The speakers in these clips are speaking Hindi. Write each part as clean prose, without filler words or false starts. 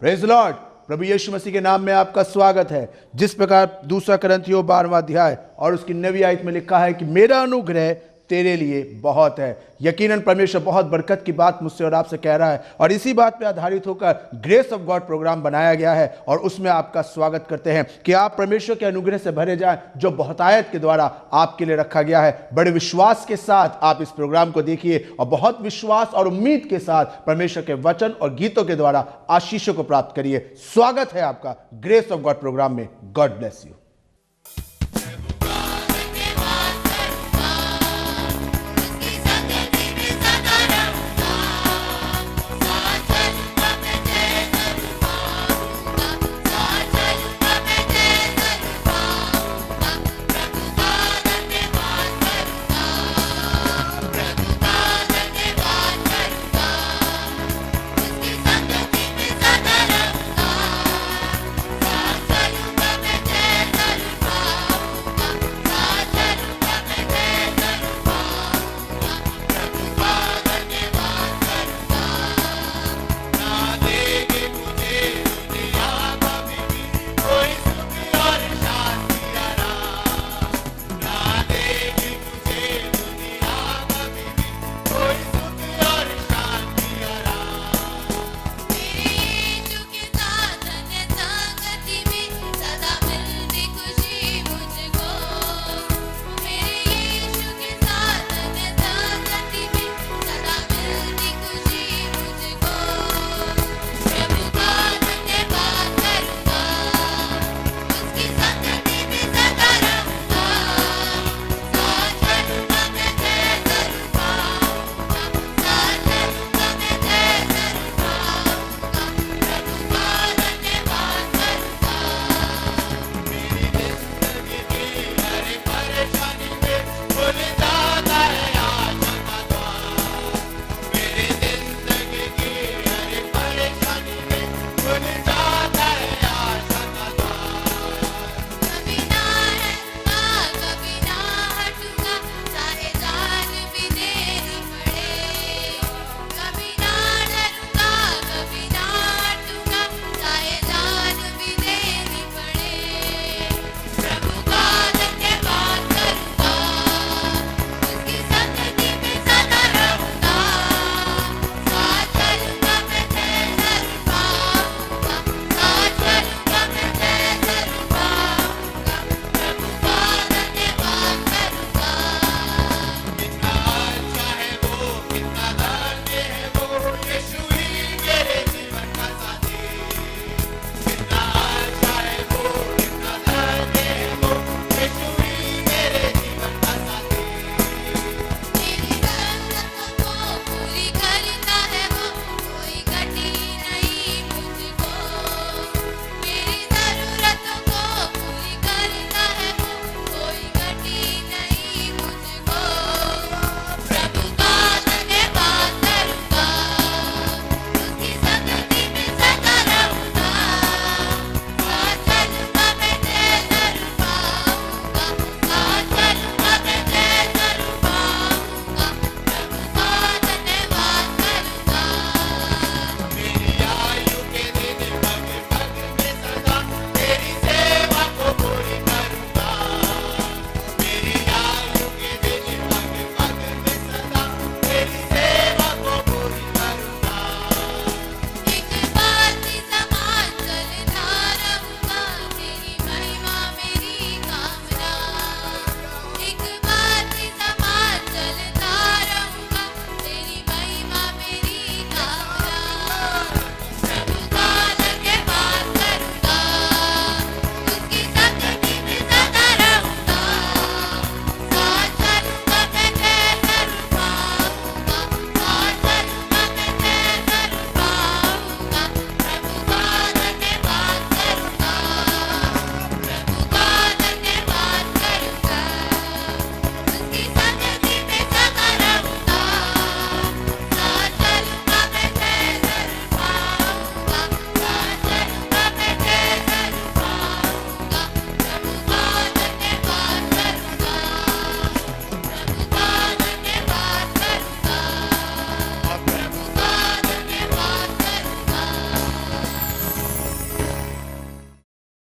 Praise Lord. प्रभु यीशु मसीह के नाम में आपका स्वागत है। जिस प्रकार दूसरा करंथियों 12वां अध्याय और उसकी 9वीं आयत में लिखा है कि मेरा अनुग्रह तेरे लिए बहुत है। यकीनन परमेश्वर बहुत बरकत की बात मुझसे और आपसे कह रहा है और इसी बात पे आधारित होकर ग्रेस ऑफ गॉड प्रोग्राम बनाया गया है और उसमें आपका स्वागत करते हैं कि आप परमेश्वर के अनुग्रह से भरे जाएं जो बहुतायत के द्वारा आपके लिए रखा गया है। बड़े विश्वास के साथ आप इस प्रोग्राम को देखिए और बहुत विश्वास और उम्मीद के साथ परमेश्वर के वचन और गीतों के द्वारा आशीषों को प्राप्त करिए। स्वागत है आपका ग्रेस ऑफ गॉड प्रोग्राम में। God bless you.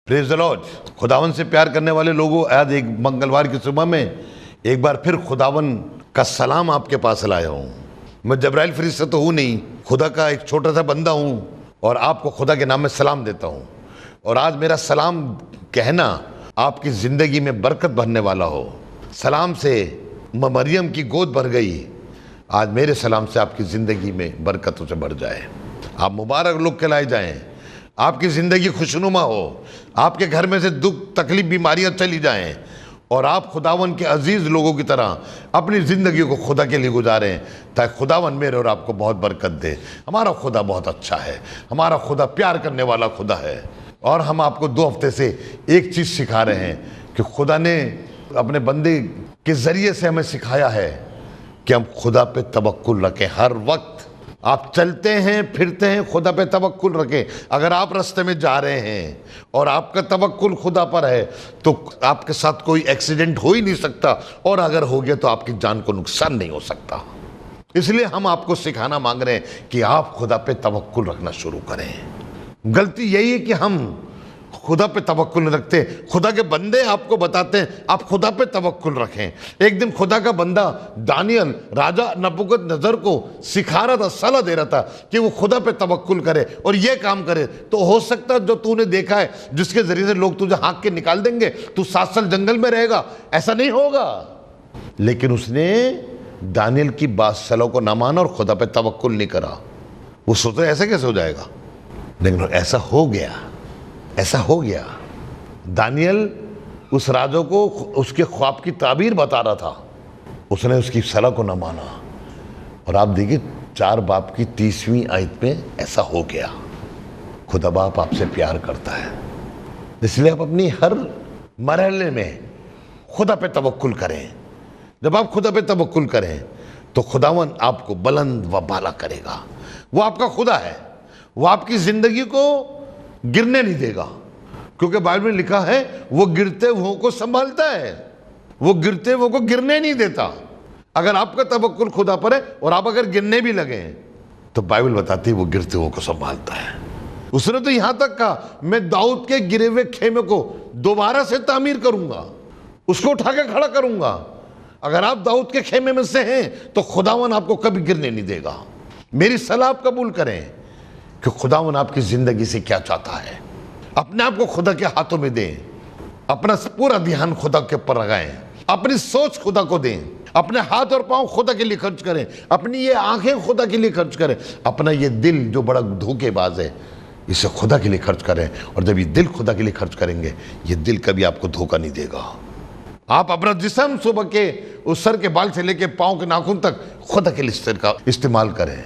Praise the Lord. खुदावन से प्यार करने वाले लोगों, आज एक मंगलवार की सुबह में एक बार फिर खुदावन का सलाम आपके पास लाया हूँ। मैं जब्राइल फरिश्ता तो हूँ नहीं, खुदा का एक छोटा सा बंदा हूँ और आपको खुदा के नाम में सलाम देता हूँ। और आज मेरा सलाम कहना आपकी ज़िंदगी में बरकत भरने वाला हो। सलाम से मरियम की गोद भर गई, आज मेरे सलाम से आपकी ज़िंदगी में बरकतों से भर जाए। आप मुबारक लोग कहलाए जाएं, आपकी ज़िंदगी खुशनुमा हो, आपके घर में से दुख तकलीफ बीमारियां चली जाएं और आप खुदावन के अजीज़ लोगों की तरह अपनी ज़िंदगी को खुदा के लिए गुजारें, ताकि खुदावन मेरे और आपको बहुत बरकत दे। हमारा खुदा बहुत अच्छा है, हमारा खुदा प्यार करने वाला खुदा है। और हम आपको 2 हफ्ते से एक चीज़ सिखा रहे हैं कि खुदा ने अपने बंदे के ज़रिए से हमें सिखाया है कि हम खुदा पे तवक्कुल रखें। हर वक्त आप चलते हैं फिरते हैं, खुदा पे तवक्कुल रखें। अगर आप रास्ते में जा रहे हैं और आपका तवक्कुल खुदा पर है तो आपके साथ कोई एक्सीडेंट हो ही नहीं सकता, और अगर हो गया तो आपकी जान को नुकसान नहीं हो सकता। इसलिए हम आपको सिखाना मांग रहे हैं कि आप खुदा पे तवक्कुल रखना शुरू करें। गलती यही है कि हम खुदा पे तवक्कुल नहीं रखते। खुदा के बंदे आपको बताते हैं आप खुदा पे तवक्कुल रखें। एक दिन खुदा का बंदा दानियल राजा नबूकदनेस्सर को सिखा रहा था, सलाह दे रहा था कि वो खुदा पे तवक्कुल करे और ये काम करे। तो हो सकता है जो तूने देखा है जिसके जरिए से लोग तुझे हाँक के निकाल देंगे, तू 7 साल जंगल में रहेगा, ऐसा नहीं होगा। लेकिन उसने दानियल की बात सलाह को ना माना और खुदा पे तवक्कुल नहीं करा। वो सोचा ऐसे कैसे हो जाएगा, लेकिन ऐसा हो गया, ऐसा हो गया। दानियल उस राजा को उसके ख्वाब की ताबीर बता रहा था, उसने उसकी सलाह को न माना। और आप देखिए 4 बाब की 30वीं आयत में ऐसा हो गया। खुदा बाप आपसे प्यार करता है, इसलिए आप अपनी हर मरहले में खुदा पे तवक्कुल करें। जब आप खुदा पे तवक्कुल करें तो खुदावन आपको बुलंद व बाला करेगा। वो आपका खुदा है, वो आपकी ज़िंदगी को गिरने नहीं देगा, क्योंकि बाइबल में लिखा है वो गिरते हुओं को संभालता है, वो गिरते हुओं को गिरने नहीं देता। अगर आपका तवक्कुल खुदा पर है और आप अगर गिरने भी लगे तो बाइबल बताती है वो गिरते हुओं को संभालता है। उसने तो यहां तक कहा मैं दाऊद के गिरे हुए खेमे को दोबारा से तामीर करूंगा, उसको उठा के खड़ा करूंगा। अगर आप दाऊद के खेमे में से हैं तो खुदावन आपको कभी गिरने नहीं देगा। मेरी सलाह आप कबूल करें कि खुदावन आपकी जिंदगी से क्या चाहता है। अपने आप को खुदा के हाथों में दें, अपना पूरा ध्यान खुदा के ऊपर लगाएं, अपनी सोच खुदा को दें, अपने हाथ और पांव खुदा के लिए खर्च करें, अपनी ये आंखें खुदा के लिए खर्च करें, अपना ये दिल जो बड़ा धोखेबाज है इसे खुदा के लिए खर्च करें। और जब ये दिल खुदा के लिए खर्च करेंगे, ये दिल कभी आपको धोखा नहीं देगा। आप अपना जिस्म सुबह के उस सर के बाल से लेके पांव के नाखून तक खुदा के लिए सिर का इस्तेमाल करें।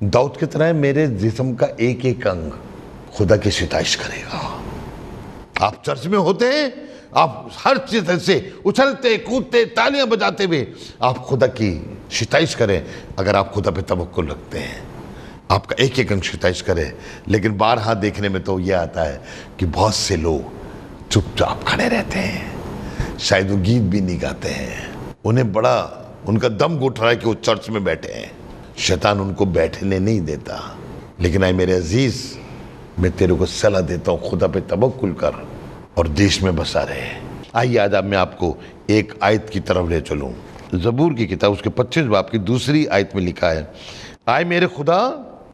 दाऊद की तरह मेरे जिस्म का एक एक अंग खुदा की सिताइश करेगा। आप चर्च में होते हैं, आप हर चीज से उछलते कूदते तालियां बजाते हुए आप खुदा की सिताइश करें। अगर आप खुदा पे तवक्कुल रखते हैं, आपका एक एक अंग सिताइश करें। लेकिन बारहा देखने में तो यह आता है कि बहुत से लोग चुपचाप खड़े रहते हैं, शायद वो गीत भी नहीं गाते हैं, उन्हें बड़ा उनका दम घुट रहा है कि वो चर्च में बैठे हैं। शैतान उनको बैठने नहीं देता। लेकिन आए मेरे अजीज, मैं तेरे को सलाह देता हूँ खुदा पे तवक्कुल कर और देश में बसा रहे। आइए आज मैं आपको एक आयत की तरफ ले चलूँ। ज़बूर की किताब उसके 25 बाब की 2री आयत में लिखा है, आए मेरे खुदा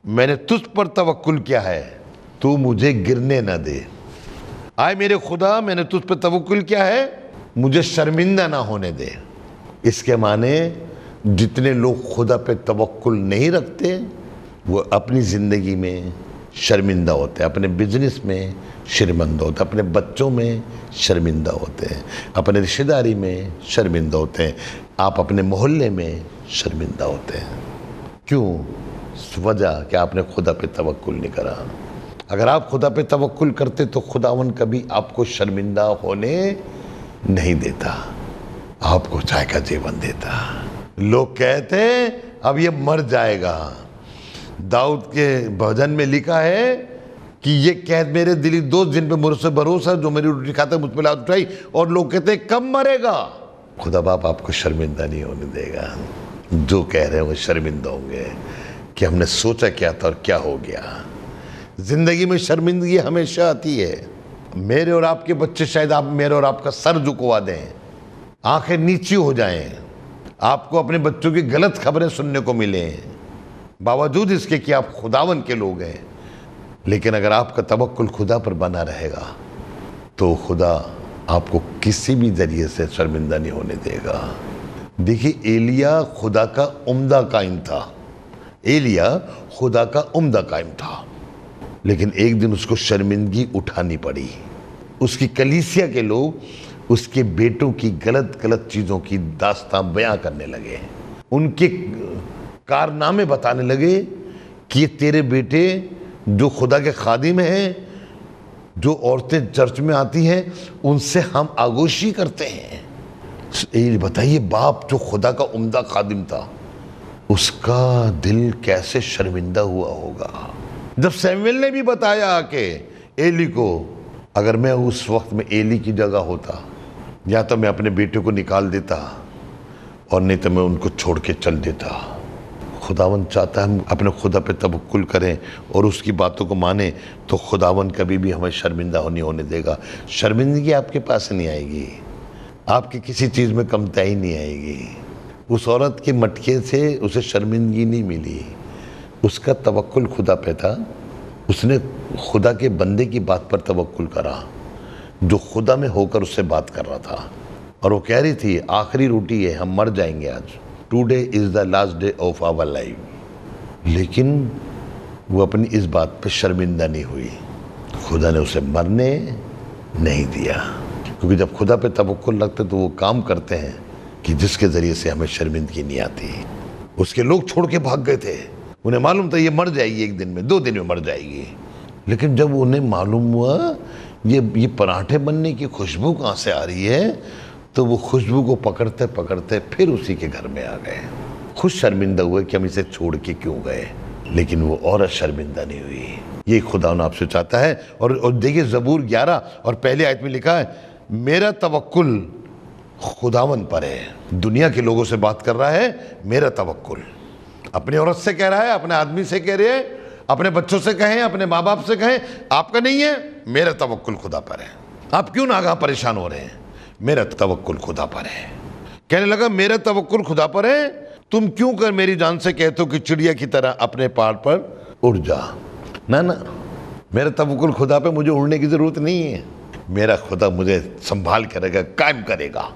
मैंने तुझ पर तवक्कुल किया है, तू मुझे गिरने न दे। आए मेरे खुदा मैंने तुझ पर तवक्कुल किया है, मुझे शर्मिंदा ना होने दे। इसके माने जितने लोग खुदा पे तवक्कुल नहीं रखते वो अपनी ज़िंदगी में शर्मिंदा होते हैं, अपने बिजनेस में शर्मिंदा होते हैं, अपने बच्चों में शर्मिंदा होते हैं, अपने रिश्तेदारी में शर्मिंदा होते हैं, आप अपने मोहल्ले में शर्मिंदा होते हैं। क्यों? वजह कि आपने खुदा पे तवक्कुल नहीं करा। अगर आप खुदा पे तवक्कुल करते तो खुदावन कभी आपको शर्मिंदा होने नहीं देता, आपको चाय का जीवन देता। लोग कहते अब ये मर जाएगा। दाऊद के भजन में लिखा है कि ये कह मेरे दिली दोस्त जिन पे मुझसे भरोसा जो मेरी रोटी खाता है मुझ पर लात उठाई, और लोग कहते हैं कब मरेगा। खुदा बाप आपको शर्मिंदा नहीं होने देगा। जो कह रहे हैं वो शर्मिंदा होंगे कि हमने सोचा क्या था और क्या हो गया। जिंदगी में शर्मिंदगी हमेशा आती है। मेरे और आपके बच्चे शायद आप मेरे और आपका सर झुकवा दें, आंखें नीची हो जाएं, आपको अपने बच्चों की गलत खबरें सुनने को मिलें, बावजूद इसके कि आप खुदावन के लोग हैं। लेकिन अगर आपका तवक्कुल खुदा पर बना रहेगा तो खुदा आपको किसी भी जरिए से शर्मिंदा नहीं होने देगा। देखिए, एलिया खुदा का उम्दा कायम था, एलिया खुदा का उम्दा कायम था, लेकिन एक दिन उसको शर्मिंदगी उठानी पड़ी। उसकी कलीसिया के लोग उसके बेटों की गलत गलत चीज़ों की दास्तां बयां करने लगे, उनके कारनामे बताने लगे कि ये तेरे बेटे जो खुदा के खादिम हैं, जो औरतें चर्च में आती हैं, उनसे हम आगोशी करते हैं। ये बताइए, बाप जो खुदा का उम्दा खादिम था, उसका दिल कैसे शर्मिंदा हुआ होगा। जब सैमुएल ने भी बताया कि एली को, अगर मैं उस वक्त में एली की जगह होता, या तो मैं अपने बेटे को निकाल देता और नहीं तो मैं उनको छोड़ के चल देता। खुदावन चाहता है हम अपने खुदा पे तवक्कुल करें और उसकी बातों को माने, तो खुदावन कभी भी हमें शर्मिंदा नहीं होने देगा। शर्मिंदगी आपके पास नहीं आएगी, आपकी किसी चीज़ में कमताई नहीं आएगी। उस औरत के मटके से उसे शर्मिंदगी नहीं मिली, उसका तवक्कुल खुदा पे था। उसने खुदा के बंदे की बात पर तवक्कुल करा जो खुदा में होकर उससे बात कर रहा था, और वो कह रही थी आखिरी रोटी है, हम मर जाएंगे आज, today is the last day of our life. लेकिन वो अपनी इस बात पे शर्मिंदा नहीं हुई, खुदा ने उसे मरने नहीं दिया। क्योंकि जब खुदा पे तवक्कुल रखते तो वो काम करते हैं कि जिसके ज़रिए से हमें शर्मिंदगी नहीं आती। उसके लोग छोड़ के भाग गए थे, उन्हें मालूम था ये मर जाएगी, एक दिन में 2 दिन में मर जाएगी। लेकिन जब उन्हें मालूम हुआ ये पराठे बनने की खुशबू कहाँ से आ रही है, तो वो खुशबू को पकड़ते पकड़ते फिर उसी के घर में आ गए। खुद शर्मिंदा हुए कि हम इसे छोड़ के क्यों गए, लेकिन वो औरत शर्मिंदा नहीं हुई। ये खुदा आपसे चाहता है। और देखिए, ज़बूर 11 और पहले आयत में लिखा है, मेरा तवक्कुल खुदावन पर है। दुनिया के लोगों से बात कर रहा है, मेरा तवक्कुल अपनी औरत से कह रहा है, अपने आदमी से कह रहे हैं, अपने बच्चों से कहें, अपने माँ बाप से कहें, आपका नहीं है, मेरा तवक्कुल खुदा पर है। आप क्यों नागा परेशान हो रहे हैं, मेरा तवक्कुल खुदा पर है। कहने लगा, मेरा तवक्कुल खुदा पर है, तुम क्यों कर मेरी जान से कहते हो कि चिड़िया की तरह अपने पहाड़ पर उड़ जा। ना ना, मेरा तवक्कुल खुदा पे, मुझे उड़ने की जरूरत नहीं है। मेरा खुदा मुझे संभाल करेगा, कायम करेगा,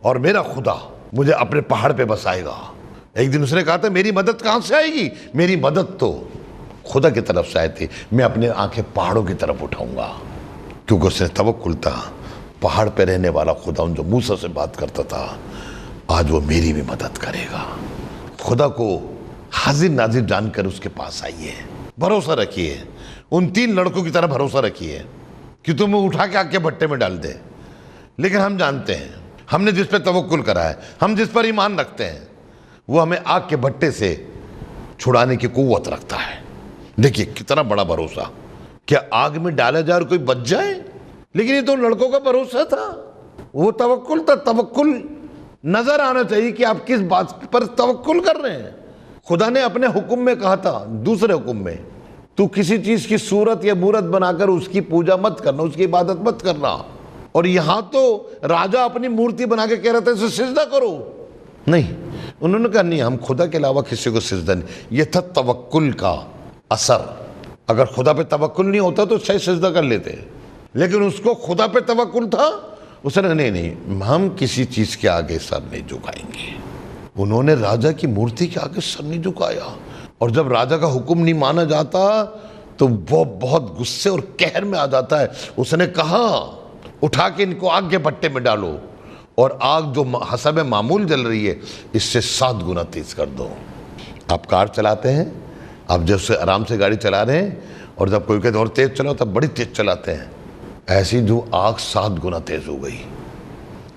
और मेरा खुदा मुझे अपने पहाड़ पे बसाएगा। एक दिन उसने कहा था, मेरी मदद कहाँ से आएगी, मेरी मदद तो खुदा की तरफ से आई थी। मैं अपने आंखें पहाड़ों की तरफ उठाऊंगा, क्योंकि उसने तवक्कुल था। पहाड़ पे रहने वाला खुदा जो मूसा से बात करता था, आज वो मेरी भी मदद करेगा। खुदा को हाजिर नाजिर जानकर उसके पास आइए, भरोसा रखिए, उन 3 लड़कों की तरह भरोसा रखिए कि तुम उठा के आग के भट्टे में डाल दे। लेकिन हम जानते हैं, हमने जिस पर तवक्कुल करा है, हम जिस पर ईमान रखते हैं, वो हमें आग के भट्टे से छुड़ाने की कुव्वत रखता है। देखिए कितना बड़ा भरोसा, क्या आग में डाला जाए और कोई बच जाए। लेकिन ये तो लड़कों का भरोसा था, वो तवक्कुल था। तवक्कुल नजर आना चाहिए कि आप किस बात पर तवक्कुल कर रहे हैं। खुदा ने अपने हुक्म में कहा था, दूसरे हुक्म में, तू किसी चीज की सूरत या मूरत बनाकर उसकी पूजा मत करना, उसकी इबादत मत करना। और यहां तो राजा अपनी मूर्ति बना के कह रहा था इसे सिजदा करो, नहीं, उन्होंने कहा नहीं, हम खुदा के अलावा किसी को सिजदा नहीं। यह था तवक्कुल का असर। अगर खुदा पे तवक्कुल नहीं होता तो शायद सिजदा कर लेते, लेकिन उसको खुदा पे तवक्कुल था। उसने नहीं, हम किसी चीज के आगे सर नहीं झुकाएंगे। उन्होंने राजा की मूर्ति के आगे सर नहीं झुकाया। और जब राजा का हुक्म नहीं माना जाता तो वो बहुत गुस्से और कहर में आ जाता है। उसने कहा, उठा के इनको आग के भट्टे में डालो, और आग जो हसब मामूल जल रही है इससे 7 गुना तेज कर दो। आप कार चलाते हैं, आप जब से आराम से गाड़ी चला रहे हैं, और जब कोई कहते और तेज चलाओ तब बड़ी तेज चलाते हैं। ऐसी जो आग 7 गुना तेज हो गई।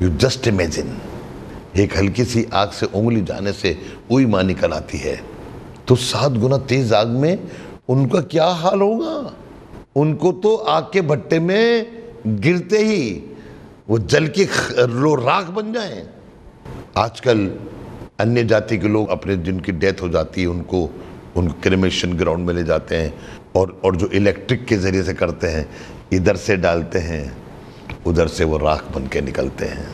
यू जस्ट इमेजिन, एक हल्की सी आग से उंगली जाने से उई माँ निकल आती है, तो 7 गुना तेज आग में उनका क्या हाल होगा। उनको तो आग के भट्टे में गिरते ही वो जल के राख बन जाएं। आजकल अन्य जाति के लोग अपने जिनकी डेथ हो जाती है उनको क्रेमेशन ग्राउंड में ले जाते हैं, और जो इलेक्ट्रिक के ज़रिए से करते हैं। इधर से डालते हैं, उधर से वो राख बन के निकलते हैं।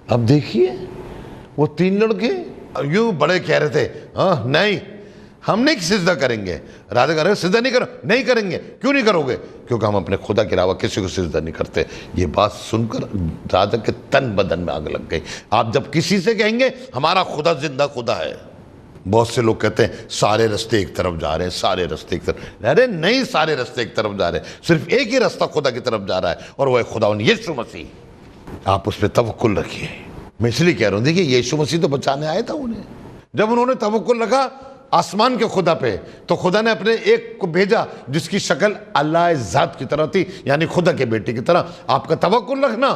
अब देखिए वो 3 लड़के यूं बड़े कह रहे थे, हाँ नहीं हम नहीं सिजदा करेंगे। राजा कह रहे सिजदा नहीं करो, नहीं करेंगे। क्यों नहीं करोगे? क्योंकि हम अपने खुदा के अलावा किसी को सिजदा नहीं करते। ये बात सुनकर राजा के तन बदन में आग लग गई। आप जब किसी से कहेंगे हमारा खुदा जिंदा खुदा है, बहुत से लोग कहते हैं सारे रास्ते एक तरफ जा रहे हैं, सारे रास्ते एक तरफ। अरे नहीं, सारे रास्ते एक तरफ जा रहे हैं, सिर्फ एक ही रास्ता खुदा की तरफ जा रहा है और वह खुदा यीशु मसीह। आप उस पर तवक्कुल रखिए। मैं इसलिए कह रहा हूं, देखिए यीशु मसीह तो बचाने आया था उन्हें। जब उन्होंने तवक्कुल रखा आसमान के खुदा पे, तो खुदा ने अपने एक को भेजा जिसकी शक्ल अल्लाह ज़ात की तरह थी, यानी खुदा के बेटे की तरह। आपका तवक्कुल रखना,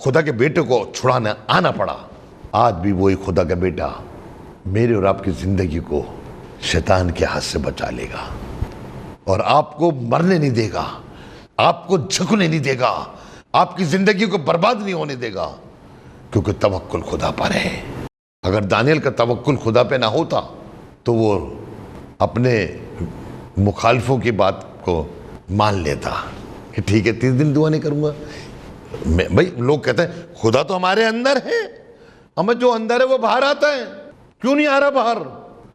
खुदा के बेटे को छुड़ाना आना पड़ा। आज भी वही खुदा का बेटा मेरे और आपकी जिंदगी को शैतान के हाथ से बचा लेगा और आपको मरने नहीं देगा, आपको झुकने नहीं देगा, आपकी जिंदगी को बर्बाद नहीं होने देगा, क्योंकि तवक्कुल खुदा पर है। अगर दानियल का तवक्कुल खुदा पे ना होता तो वो अपने मुखालफों की बात को मान लेता कि ठीक है 30 दिन दुआ नहीं करूंगा। भाई लोग कहते हैं खुदा तो हमारे अंदर है, हमें जो अंदर है वो बाहर आता है, क्यों नहीं आ रहा बाहर?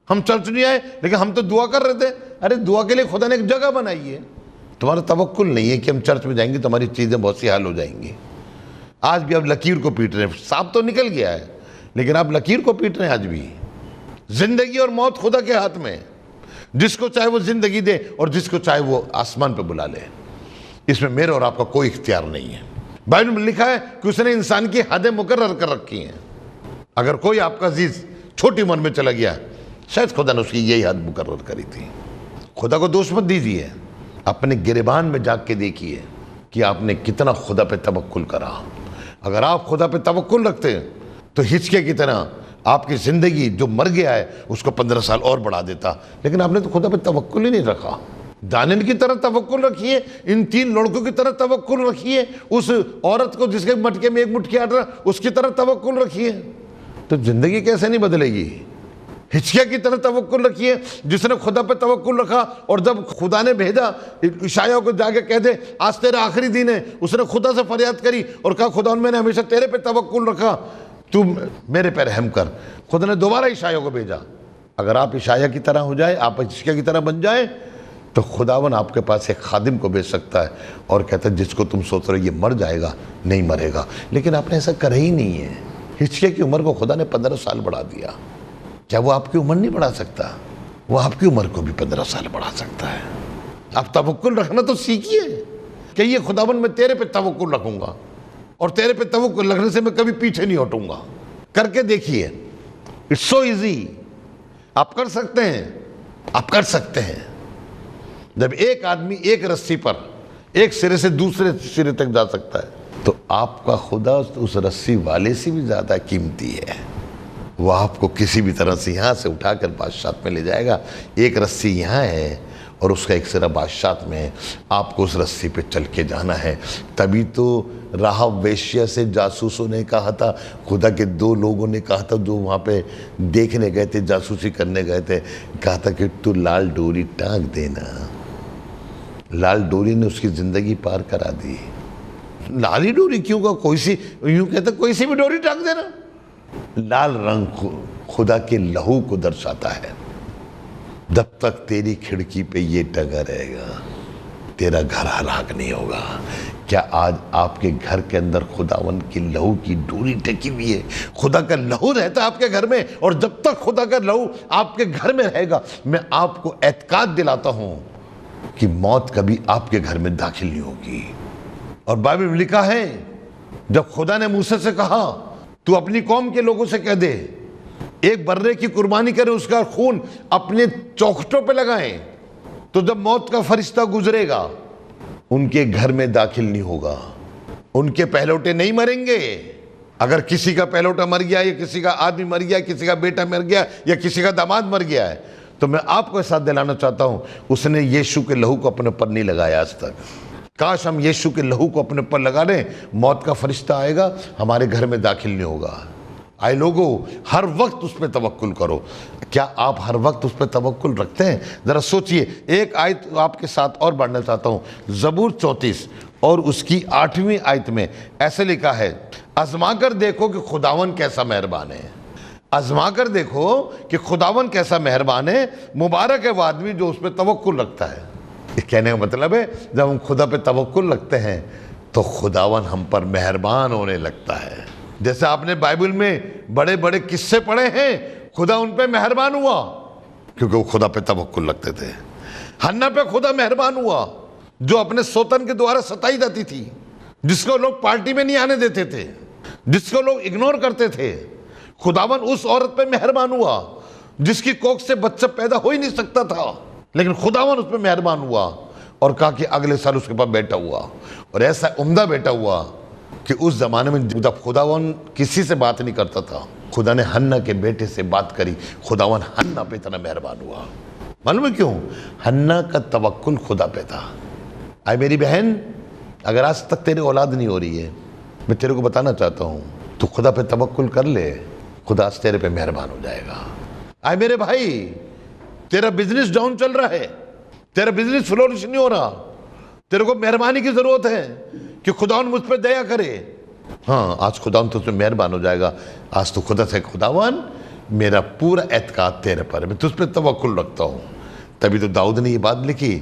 हम चर्च नहीं आए लेकिन हम तो दुआ कर रहे थे। अरे दुआ के लिए खुदा ने एक जगह बनाई है। तुम्हारा तवक्कुल नहीं है कि हम चर्च में जाएंगे तो हमारी चीज़ें बहुत सी हाल हो जाएंगी। आज भी आप लकीर को पीट रहे हैं, सांप तो निकल गया है लेकिन आप लकीर को पीट रहे हैं। आज भी जिंदगी और मौत खुदा के हाथ में, जिसको चाहे वो जिंदगी दे और जिसको चाहे वो आसमान पे बुला ले। इसमें मेरे और आपका कोई इख्तियार नहीं है। बाइबल में लिखा है कि उसने इंसान की हदें मुकर्रर कर रखी हैं। अगर कोई आपका अजीज छोटी उम्र में चला गया, शायद खुदा ने उसकी यही हद मुकर्रर करी थी। खुदा को दोष मत दीजिए, अपने गिरबान में जाग के देखिए कि आपने कितना खुदा पे तवक्कुल करा। अगर आप खुदा पे तवक्कुल रखते तो हिचके की तरह आपकी ज़िंदगी जो मर गया है उसको 15 साल और बढ़ा देता, लेकिन आपने तो खुदा पे तवक्कुल ही नहीं रखा। दानियल की तरह तवक्कुल रखिए, इन 3 लड़कों की तरह तवक्कुल रखिए, उस औरत को जिसके मटके में 1 मुट्ठी आटा उसकी तरह तवक्कुल रखिए, तो ज़िंदगी कैसे नहीं बदलेगी। हिचकिया की तरह तवक्कुल रखिए, जिसने खुदा पे तवक्कुल रखा और जब खुदा ने भेजा इशाया को जाके कह दे आज तेरा आखिरी दिन है, उसने खुदा से फरियाद करी और कहा खुदा मैंने हमेशा तेरे पे तवक्कुल रखा, तू मेरे पे रहम कर। खुदा ने दोबारा इशाया को भेजा। अगर आप इशाया की तरह हो जाए, आप हिचकिया की तरह बन जाए, तो खुदावन आपके पास एक खादिम को भेज सकता है और कहता है जिसको तुम सोच रहे ये मर जाएगा, नहीं मरेगा। लेकिन आपने ऐसा करा ही नहीं है। हिचकिया की उम्र को खुदा ने 15 साल बढ़ा दिया। क्या वो आपकी उम्र नहीं बढ़ा सकता? वो आपकी उम्र को भी 15 साल बढ़ा सकता है। आप तवक्कुल रखना तो सीखिए कि ये खुदावन मैं तेरे पे तवक्कुल रखूंगा और तेरे पे तवक्कुल रखने से मैं कभी पीछे नहीं हटूंगा। करके देखिए, इट्स सो इजी। आप कर सकते हैं, आप कर सकते हैं। जब एक आदमी एक रस्सी पर एक सिरे से दूसरे सिरे तक जा सकता है, तो आपका खुदा उस रस्सी वाले से भी ज़्यादा कीमती है। वो आपको किसी भी तरह से यहाँ से उठाकर बादशाह में ले जाएगा। एक रस्सी यहाँ है और उसका एक सिरा बादशाह में है। आपको उस रस्सी पे चल के जाना है। तभी तो राहब वेश्या से जासूसों ने कहा था, खुदा के 2 लोगों ने कहा था जो वहाँ पे देखने गए थे, जासूसी करने गए थे, कहा था कि तू लाल डोरी टाँग देना। लाल डोरी ने उसकी ज़िंदगी पार करा दी। लाली डोरी क्यों का, कोई सी, यूँ कहते कोई सी भी डोरी टाँग देना। लाल रंग खुदा के लहू को दर्शाता है। जब तक तेरी खिड़की पे ये टंगा रहेगा तेरा घर हलाक नहीं होगा। क्या आज आपके घर के अंदर खुदावन की लहू की डोरी टेकी हुई है? खुदा का लहू रहता है आपके घर में, और जब तक खुदा का लहू आपके घर में रहेगा, मैं आपको एतकाद दिलाता हूं कि मौत कभी आपके घर में दाखिल नहीं होगी। और बाइबल में लिखा है, जब खुदा ने मूसा से कहा तू अपनी कौम के लोगों से कह दे एक बर्रे की कुर्बानी करें, उसका खून अपने चौखटों पे लगाएं, तो जब मौत का फरिश्ता गुजरेगा उनके घर में दाखिल नहीं होगा। उनके पहलौटे नहीं मरेंगे। अगर किसी का पहलौटा मर गया या किसी का आदमी मर गया, किसी का बेटा मर गया या किसी का दामाद मर गया है, तो मैं आपको साथ दिलाना चाहता हूं उसने यीशु के लहू को अपने पर नहीं लगाया आज तक। काश हम यीशु के लहू को अपने पर लगा लें, मौत का फरिश्ता आएगा हमारे घर में दाखिल नहीं होगा। आई लोगो, हर वक्त उस पर तवक्कुल करो। क्या आप हर वक्त उस पर तवक्कुल रखते हैं? ज़रा सोचिए। एक आयत आपके साथ और बढ़ना चाहता हूँ, ज़बूर 34 और उसकी 8वीं आयत में ऐसे लिखा है, आजमा कर देखो कि खुदावन कैसा मेहरबान है। आजमा कर देखो कि खुदावन कैसा मेहरबान है, मुबारक है वो आदमी जो उस पर तवक्कुल रखता है। इस कहने का मतलब है, जब हम खुदा पे तवक्कुल रखते हैं तो खुदावन हम पर मेहरबान होने लगता है। जैसे आपने बाइबल में बड़े बड़े किस्से पढ़े हैं, खुदा उन पे मेहरबान हुआ क्योंकि वो खुदा पे तवक्कुल रखते थे। हन्ना पे खुदा मेहरबान हुआ जो अपने सोतन के द्वारा सताई जाती थी, जिसको लोग पार्टी में नहीं आने देते थे, जिसको लोग इग्नोर करते थे। खुदावन उस औरत पे मेहरबान हुआ जिसकी कोख से बच्चा पैदा हो ही नहीं सकता था, लेकिन खुदावन उस पर मेहरबान हुआ और कहा कि अगले साल उसके पास बेटा हुआ, और ऐसा उम्दा बेटा हुआ कि उस जमाने में जब खुदावन किसी से बात नहीं करता था, खुदा ने हन्ना के बेटे से बात करी। खुदावन हन्ना पे इतना मेहरबान हुआ। मालूम है क्यों? हन्ना का तवक्कुल खुदा पे था। आई मेरी बहन, अगर आज तक तेरी औलाद नहीं हो रही है, मैं तेरे को बताना चाहता हूँ, तो खुदा पे तवक्कुल कर ले, खुदा आज तेरे पे मेहरबान हो जाएगा। आई मेरे भाई, तेरा बिजनेस डाउन चल रहा है, तेरा बिजनेस फ्लोरिश नहीं हो रहा, तेरे को मेहरबानी की जरूरत है कि खुदावन मुझ पर दया करे। हाँ, आज खुदावन तुझ पे मेहरबान हो जाएगा। आज तो खुदा से, खुदावन मेरा पूरा एतकाद तेरे पर है, मैं तुझ पे तवक्कुल रखता हूँ। तभी तो दाऊद ने ये बात लिखी,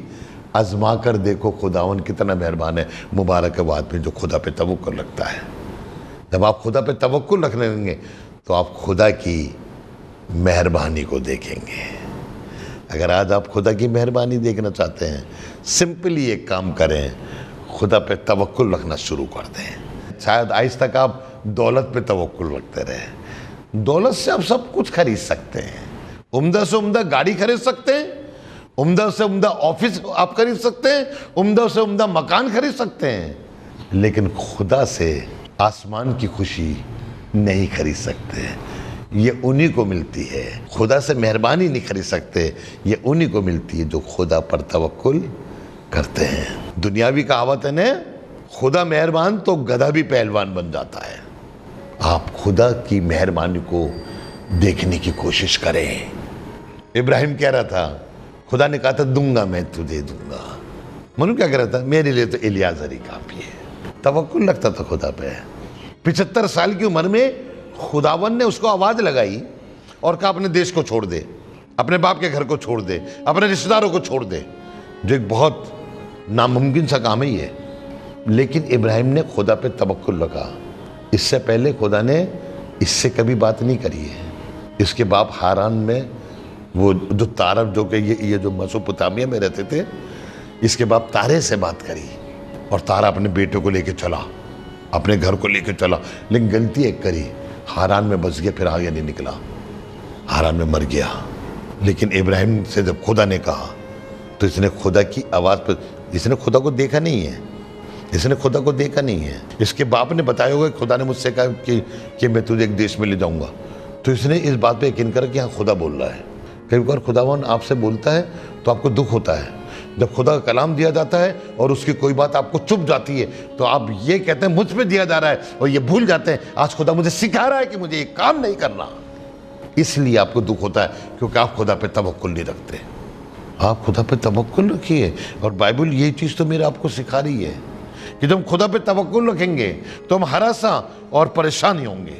आजमा कर देखो खुदावन कितना मेहरबान है, मुबारक है वो आदमी जो खुदा पे तवक्कुल रखता है। जब आप खुदा पे तवक्कुल रखने लगेंगे तो आप खुदा की मेहरबानी को देखेंगे। अगर आज आप खुदा की मेहरबानी देखना चाहते हैं, सिंपली एक काम करें, खुदा पे तवक्कुल रखना शुरू कर दें। शायद आज तक आप दौलत पे तवक्कुल रखते रहे। दौलत से आप सब कुछ खरीद सकते हैं, उम्दा से उम्दा गाड़ी खरीद सकते हैं, उम्दा से उम्दा ऑफिस आप खरीद सकते हैं, उम्दा से उम्दा मकान खरीद सकते हैं, लेकिन खुदा से आसमान की खुशी नहीं खरीद सकते। ये उन्हीं को मिलती है। खुदा से मेहरबानी नहीं खरीद सकते, ये उन्हीं को मिलती है जो खुदा पर तवक्कुल करते हैं। दुनियावी कहावत है ना, खुदा मेहरबान तो गधा भी पहलवान बन जाता है। आप खुदा की मेहरबानी को देखने की कोशिश करें। इब्राहिम कह रहा था, खुदा ने कहा था दूंगा, मैं तुझे दूंगा। मनु क्या कह रहा था, मेरे लिए तो इलियाज़र ही काफी है। तवक्कुल रखता था खुदा पे। 75 साल की उम्र में खुदावन ने उसको आवाज लगाई और कहा अपने देश को छोड़ दे, अपने बाप के घर को छोड़ दे, अपने रिश्तेदारों को छोड़ दे, जो एक बहुत नामुमकिन सा काम है ये। लेकिन इब्राहिम ने खुदा पे तवक्कुल रखा। इससे पहले खुदा ने इससे कभी बात नहीं करी है। इसके बाप हारान में वो जो तारा, जो कि ये जो मेसोपोटामिया में रहते थे, इसके बाप तारे से बात करी और तारा अपने बेटे को लेके चला, अपने घर को लेके चला, लेकिन गलती एक करी, हारान में बस गया, फिर आगे नहीं निकला, हारान में मर गया। लेकिन इब्राहिम से जब खुदा ने कहा तो इसने खुदा की आवाज़ पर, इसने खुदा को देखा नहीं है, इसने खुदा को देखा नहीं है। इसके बाप ने बताया होगा खुदा ने मुझसे कहा कि मैं तुझे एक देश में ले जाऊंगा, तो इसने इस बात पे यकीन करा कि हाँ खुदा बोल रहा है। कई बार खुदावन आपसे बोलता है तो आपको दुख होता है। जब खुदा का कलाम दिया जाता है और उसकी कोई बात आपको चुभ जाती है तो आप ये कहते हैं मुझ पे दिया जा रहा है, और ये भूल जाते हैं आज खुदा मुझे सिखा रहा है कि मुझे ये काम नहीं करना। इसलिए आपको दुख होता है क्योंकि आप खुदा पे तवक्कुल नहीं रखते। आप खुदा पे तवक्कुल रखिए, और बाइबल ये चीज़ तो मेरे आपको सिखा रही है कि जब खुदा पे तवक्कुल रखेंगे तो हम हरासा और परेशान ही होंगे।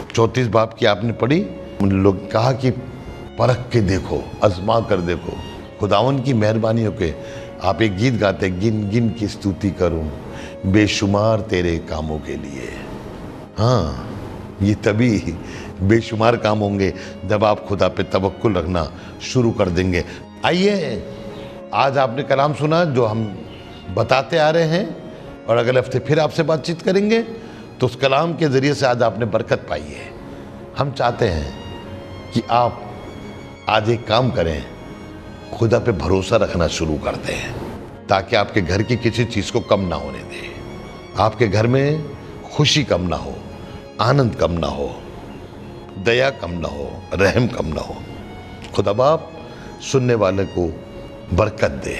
34 बाब की आपने पढ़ी, उन लोग कहा कि परख के देखो, आजमा कर देखो खुदावन की मेहरबानियों के। आप एक गीत गाते, गिन गिन की स्तुति करूं बेशुमार तेरे कामों के लिए। हाँ, ये तभी बेशुमार काम होंगे जब आप खुदा पे तवक्कुल रखना शुरू कर देंगे। आइए, आज आपने कलाम सुना जो हम बताते आ रहे हैं, और अगले हफ्ते फिर आपसे बातचीत करेंगे। तो उस कलाम के ज़रिए से आज आपने बरकत पाई है। हम चाहते हैं कि आप आज एक काम करें, खुदा पे भरोसा रखना शुरू करते हैं, ताकि आपके घर की किसी चीज़ को कम ना होने दें। आपके घर में खुशी कम ना हो, आनंद कम ना हो, दया कम ना हो, रहम कम ना हो। खुदा बाप सुनने वाले को बरकत दे,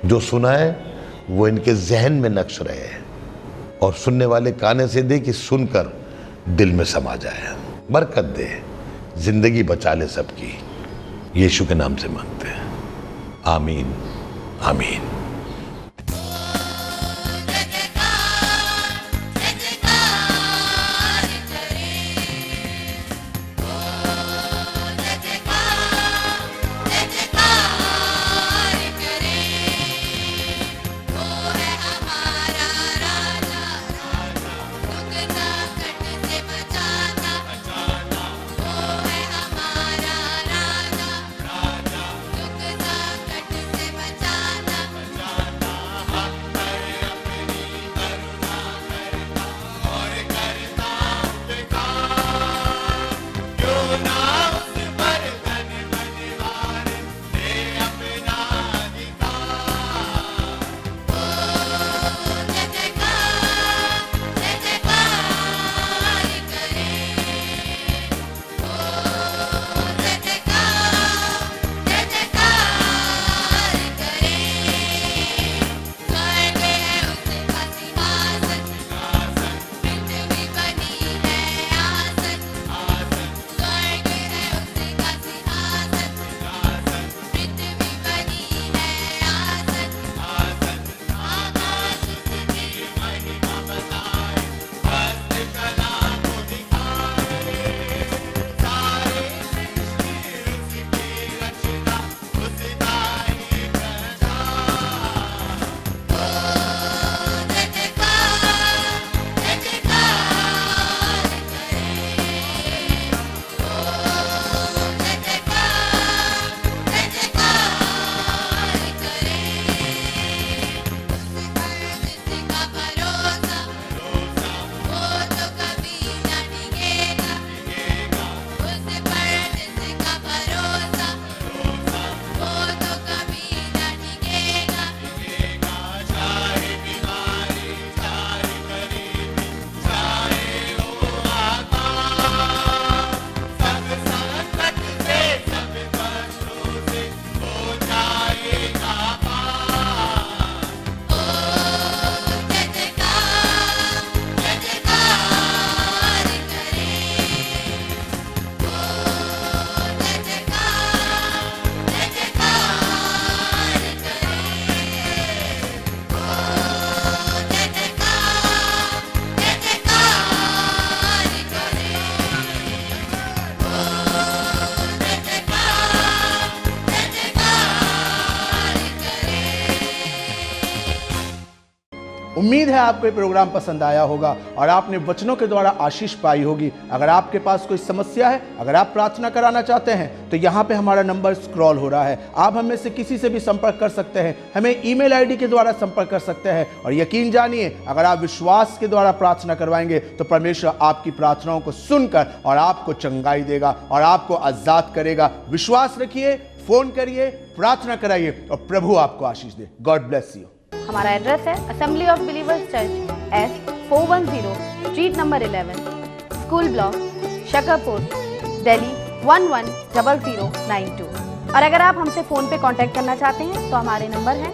जो सुना है वो इनके जहन में नक्श रहे, और सुनने वाले काने से दे कि सुनकर दिल में समा जाए। बरकत दे, जिंदगी बचा ले सबकी। यीशु के नाम से मांगते हैं, आमीन आमीन। उम्मीद है आपको ये प्रोग्राम पसंद आया होगा और आपने वचनों के द्वारा आशीष पाई होगी। अगर आपके पास कोई समस्या है, अगर आप प्रार्थना कराना चाहते हैं तो यहाँ पे हमारा नंबर स्क्रॉल हो रहा है। आप हमें से किसी से भी संपर्क कर सकते हैं, हमें ईमेल आईडी के द्वारा संपर्क कर सकते हैं। और यकीन जानिए, अगर आप विश्वास के द्वारा प्रार्थना करवाएंगे तो परमेश्वर आपकी प्रार्थनाओं को सुनकर और आपको चंगाई देगा और आपको आजाद करेगा। विश्वास रखिए, फोन करिए, प्रार्थना कराइए और प्रभु आपको आशीष दे। God bless you. हमारा एड्रेस है Assembly of Believers Church, S410 street number 11, school block, Shakarpur, Delhi 110092। और अगर आप हमसे फ़ोन पे कांटेक्ट करना चाहते हैं तो हमारे नंबर हैं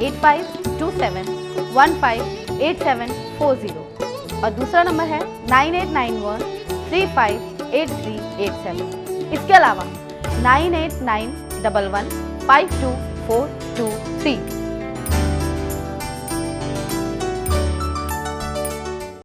8527158740 और दूसरा नंबर है 9891358387। इसके अलावा 9891152423